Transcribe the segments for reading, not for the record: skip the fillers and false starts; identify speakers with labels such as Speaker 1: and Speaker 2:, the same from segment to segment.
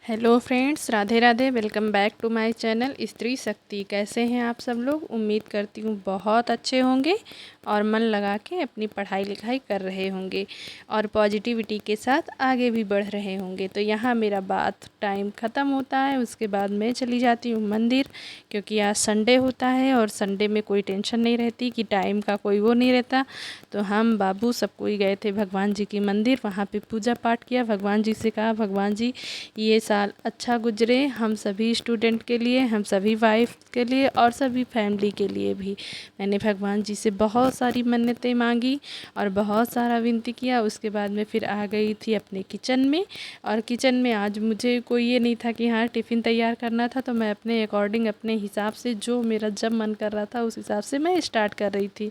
Speaker 1: Hello friends, Radhe Radhe. Welcome back to my channel Stree Shakti. कैसे हैं आप सब लोग? उम्मीद करती हूँ बहुत अच्छे होंगे और मन लगा के अपनी पढ़ाई लिखाई कर रहे होंगे और पॉजिटिविटी के साथ आगे भी बढ़ रहे होंगे। तो यहाँ मेरा बात टाइम ख़त्म होता है, उसके बाद मैं चली जाती हूँ मंदिर, क्योंकि आज संडे होता है और संडे में कोई टेंशन नहीं रहती कि टाइम का कोई वो नहीं रहता। तो हम बाबू सब कोई गए थे भगवान जी की मंदिर, वहाँ पे पूजा पाठ किया। भगवान जी से कहा, भगवान जी ये साल अच्छा गुजरे हम सभी स्टूडेंट के लिए, हम सभी वाइफ के लिए और सभी फैमिली के लिए भी। मैंने भगवान जी से बहुत सारी मन्नतें मांगी और बहुत सारा विनती किया। उसके बाद मैं फिर आ गई थी अपने किचन में, और किचन में आज मुझे कोई ये नहीं था कि हाँ टिफ़िन तैयार करना था, तो मैं अपने अकॉर्डिंग अपने हिसाब से जो मेरा जब मन कर रहा था उस हिसाब से मैं स्टार्ट कर रही थी।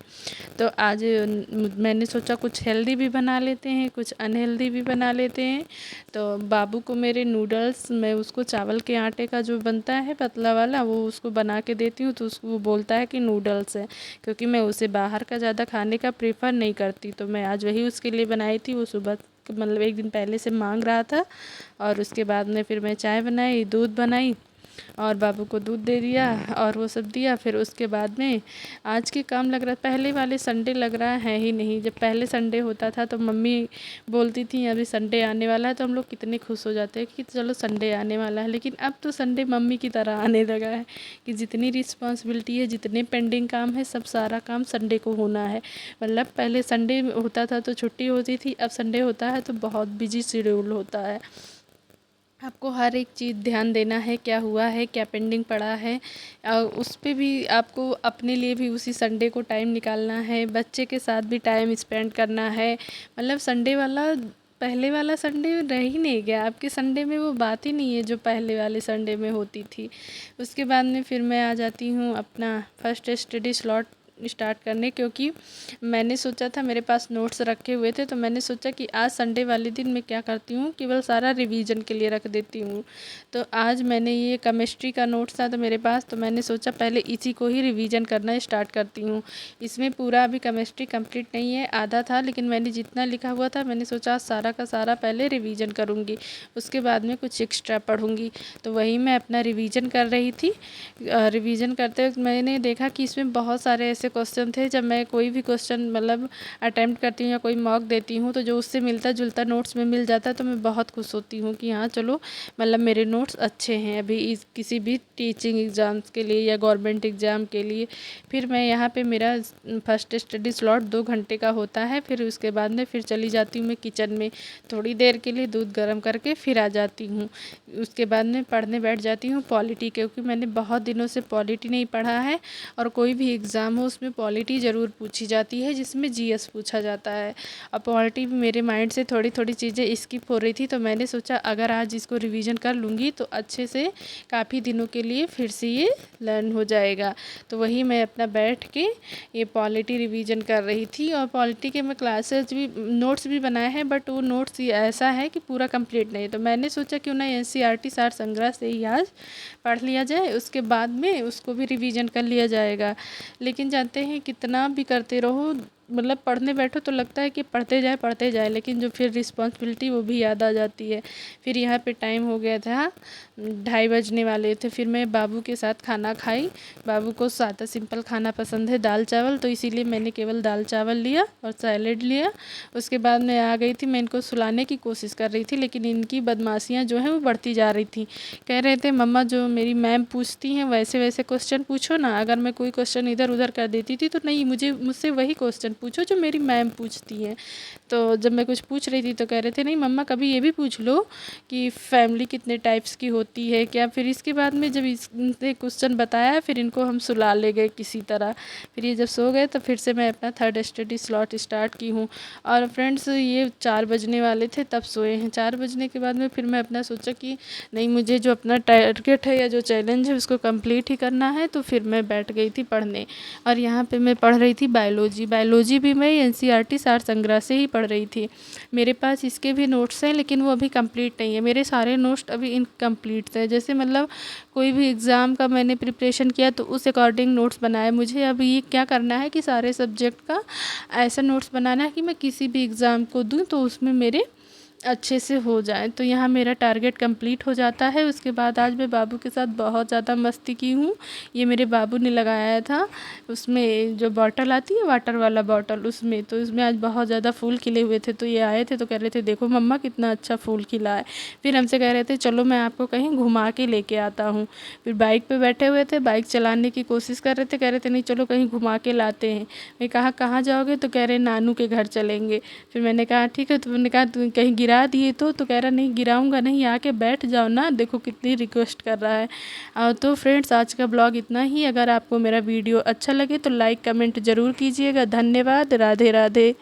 Speaker 1: तो आज मैंने सोचा कुछ हेल्दी भी बना लेते हैं, कुछ अनहेल्दी भी बना लेते हैं। तो बाबू को मेरे नूडल्स, मैं उसको चावल के आटे का जो बनता है पतला वाला, वो उसको बना के देती हूँ, तो उसको वो बोलता है कि नूडल्स है, क्योंकि मैं उसे बाहर का ज़्यादा खाने का प्रेफर नहीं करती। तो मैं आज वही उसके लिए बनाई थी। वो सुबह मतलब एक दिन पहले से मांग रहा था, और उसके बाद में फिर मैं चाय बनाई, दूध बनाई और बाबू को दूध दे दिया और वो सब दिया। फिर उसके बाद में आज के काम लग रहा, पहले वाले संडे लग रहा है ही नहीं। जब पहले संडे होता था तो मम्मी बोलती थी अभी संडे आने वाला है, तो हम लोग कितने खुश हो जाते हैं कि चलो संडे आने वाला है। लेकिन अब तो संडे मम्मी की तरह आने लगा है कि जितनी रिस्पॉन्सिबिलिटी है, जितने पेंडिंग काम है, सब सारा काम संडे को होना है। मतलब पहले संडे होता था तो छुट्टी होती थी, अब संडे होता है तो बहुत बिजी शेड्यूल होता है। आपको हर एक चीज़ ध्यान देना है, क्या हुआ है, क्या पेंडिंग पड़ा है, उस पे भी आपको अपने लिए भी उसी संडे को टाइम निकालना है, बच्चे के साथ भी टाइम स्पेंड करना है। मतलब संडे वाला, पहले वाला संडे रह ही नहीं गया। आपके संडे में वो बात ही नहीं है जो पहले वाले संडे में होती थी। उसके बाद में फिर मैं आ जाती हूँ अपना फर्स्ट स्टडी स्लॉट स्टार्ट करने, क्योंकि मैंने सोचा था, मेरे पास नोट्स रखे हुए थे, तो मैंने सोचा कि आज संडे वाले दिन मैं क्या करती हूँ, केवल सारा रिवीजन के लिए रख देती हूँ। तो आज मैंने ये केमिस्ट्री का नोट्स था तो मेरे पास, तो मैंने सोचा पहले इसी को ही रिवीजन करना स्टार्ट करती हूँ। इसमें पूरा अभी केमिस्ट्री कंप्लीट नहीं है, आधा था, लेकिन मैंने जितना लिखा हुआ था मैंने सोचा सारा का सारा पहले रिवीजन करूँगी, उसके बाद में कुछ एक्स्ट्रा पढ़ूँगी। तो वही मैं अपना रिवीजन कर रही थी। रिवीजन करते वक्त मैंने देखा कि इसमें बहुत सारे ऐसे क्वेश्चन थे, जब मैं कोई भी क्वेश्चन मतलब अटैम्प्ट करती हूँ या कोई मॉक देती हूँ, तो जो उससे मिलता जुलता नोट्स में मिल जाता है तो मैं बहुत खुश होती हूँ कि हाँ चलो, मतलब मेरे नोट्स अच्छे हैं अभी किसी भी टीचिंग एग्ज़ाम्स के लिए या गवर्नमेंट एग्ज़ाम के लिए। फिर मैं यहाँ पे मेरा फर्स्ट स्टडी स्लॉट 2 घंटे का होता है। फिर उसके बाद में फिर चली जाती हूँ मैं किचन में, थोड़ी देर के लिए दूध गर्म करके फिर आ जाती हूँ। उसके बाद में पढ़ने बैठ जाती हूँ पॉलिटी, क्योंकि मैंने बहुत दिनों से पॉलिटी नहीं पढ़ा है, और कोई भी एग्ज़ाम हो उसमें पॉलिटी ज़रूर पूछी जाती है, जिसमें जीएस पूछा जाता है। और पॉलिटी में मेरे माइंड से थोड़ी थोड़ी चीज़ें स्किप हो रही थी, तो मैंने सोचा अगर आज इसको रिवीजन कर लूँगी तो अच्छे से काफ़ी दिनों के लिए फिर से ये लर्न हो जाएगा। तो वही मैं अपना बैठ के ये पॉलिटी रिवीजन कर रही थी। और पॉलिटी के मैं क्लासेस भी, नोट्स भी बनाए हैं, बट वो नोट्स ऐसा है कि पूरा कंप्लीट नहीं है। तो मैंने सोचा क्यों ना एनसीईआरटी सार संग्रह से ही आज पढ़ लिया जाए, उसके बाद में उसको भी रिवीजन कर लिया जाएगा। लेकिन जानते हैं कितना भी करते रहो, मतलब पढ़ने बैठो तो लगता है कि पढ़ते जाए, लेकिन जो फिर रिस्पॉन्सिबिलिटी वो भी याद आ जाती है। फिर यहाँ पे टाइम हो गया था 2:30 बजने वाले थे। फिर मैं बाबू के साथ खाना खाई। बाबू को सादा सिंपल खाना पसंद है, दाल चावल, तो इसीलिए मैंने केवल दाल चावल लिया और सैलेड लिया। उसके बाद मैं आ गई थी, मैं इनको सुलाने की कोशिश कर रही थी, लेकिन इनकी बदमाशियाँ जो हैं वो बढ़ती जा रही थी। कह रहे थे मम्मा जो मेरी मैम पूछती हैं वैसे वैसे क्वेश्चन पूछो ना। अगर मैं कोई क्वेश्चन इधर उधर कर देती थी तो नहीं, मुझसे वही क्वेश्चन पूछो जो मेरी मैम पूछती हैं। तो जब मैं कुछ पूछ रही थी तो कह रहे थे नहीं मम्मा कभी ये भी पूछ लो कि फैमिली कितने टाइप्स की होती है क्या। फिर इसके बाद में जब इसने क्वेश्चन बताया, फिर इनको हम सुला ले गए किसी तरह। फिर ये जब सो गए तो फिर से मैं अपना थर्ड स्टडी स्लॉट स्टार्ट की हूँ। और फ्रेंड्स ये 4 बजने वाले थे तब सोए हैं। 4 बजने के बाद में फिर मैं अपना सोचा कि नहीं, मुझे जो अपना टारगेट है या जो चैलेंज है उसको कंप्लीट ही करना है। तो फिर मैं बैठ गई थी पढ़ने, और यहाँ पे मैं पढ़ रही थी बायोलॉजी भी मैं एनसीईआरटी सार संग्रह से ही पढ़ रही थी। मेरे पास इसके भी नोट्स हैं, लेकिन वो अभी कंप्लीट नहीं है। मेरे सारे नोट्स अभी इनकम्प्लीट हैं। जैसे मतलब कोई भी एग्ज़ाम का मैंने प्रिपरेशन किया तो उस अकॉर्डिंग नोट्स बनाए। मुझे अभी ये क्या करना है कि सारे सब्जेक्ट का ऐसा नोट्स बनाना है कि मैं किसी भी एग्ज़ाम को दूँ तो उसमें मेरे अच्छे से हो जाए। तो यहाँ मेरा टारगेट कंप्लीट हो जाता है। उसके बाद आज मैं बाबू के साथ बहुत ज़्यादा मस्ती की हूँ। ये मेरे बाबू ने लगाया था, उसमें जो बॉटल आती है वाटर वाला बॉटल, उसमें तो उसमें आज बहुत ज़्यादा फूल खिले हुए थे। तो ये आए थे तो कह रहे थे देखो मम्मा कितना अच्छा फूल खिला है। फिर हमसे कह रहे थे चलो मैं आपको कहीं घुमा के लेके आता हूँ। फिर बाइक पे बैठे हुए थे, बाइक चलाने की कोशिश कर रहे थे, कह रहे थे नहीं चलो कहीं घुमा के लाते हैं। मैं कहा कहाँ जाओगे? तो कह रहे नानू के घर चलेंगे। फिर मैंने कहा ठीक है। तो मैंने कहा तू कहीं गिरा दिए तो कह रहा नहीं गिराऊंगा नहीं, आके बैठ जाओ ना, देखो कितनी रिक्वेस्ट कर रहा है। तो फ्रेंड्स आज का ब्लॉग इतना ही। अगर आपको मेरा वीडियो अच्छा लगे तो लाइक कमेंट ज़रूर कीजिएगा। धन्यवाद। राधे राधे।